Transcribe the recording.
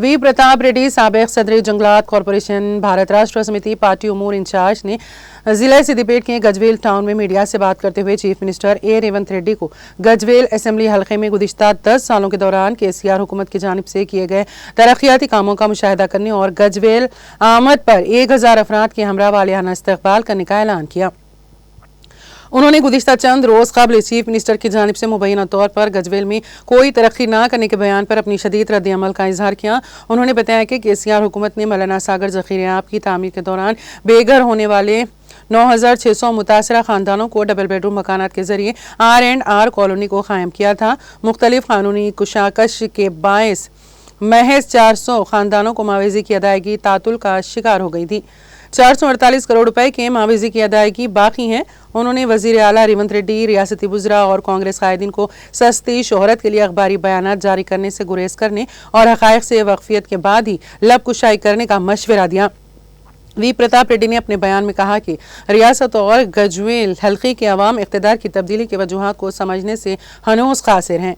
وی Pratap ready سابق صدر جنگلات کارپوریشن بھارت راشٹر سمیتی پارٹی امور انچارج نے ضلع سدی پیٹ کے گجویل ٹاؤن میں میڈیا سے بات کرتے ہوئے chief minister A Revanth Reddy کو گجویل اسمبلی حلقے میں گزشتہ 10 سالوں کے دوران KCR حکومت کی جانب سے کیے گئے ترقیاتی کاموں کا مشاہدہ کرنے اور گجویل آمد پر 1000 افراد کے ہمراہ والیانہ استقبال کرنے کا اعلان کیا۔ انہوں نے گزشتہ چند روز قبل چیف منسٹر کی جانب سے مبینہ طور پر گجویل میں کوئی ترقی نہ کرنے کے بیان پر اپنی شدید رد عمل کا اظہار کیا۔ انہوں نے بتایا کہ KCR حکومت نے مولانا ساگر ذخیرہ آب کی تعمیر کے دوران بے گھر ہونے والے 9600 متاثرہ خاندانوں کو ڈبل بیڈ روم مکانات کے ذریعے R&R کالونی کو قائم کیا تھا۔ مختلف قانونی کشاکش کے باعث محض 400 خاندانوں کو معاوضے کی ادائیگی تعطل کا شکار ہو گئی تھی۔ 448 کروڑ روپے کے معاوضے کی ادائیگی باقی ہیں۔ انہوں نے وزیر اعلیٰ ریونت ریڈی، ریاستی وزراء اور کانگریس قائدین کو سستی شہرت کے لیے اخباری بیانات جاری کرنے سے گریز کرنے اور حقائق سے واقفیت کے بعد ہی لب کشائی کرنے کا مشورہ دیا۔ وی پرتاپ ریڈی نے اپنے بیان میں کہا کہ ریاست اور گجویل حلقے کے عوام اقتدار کی تبدیلی کی وجوہات کو سمجھنے سے ہنوز قاصر ہیں۔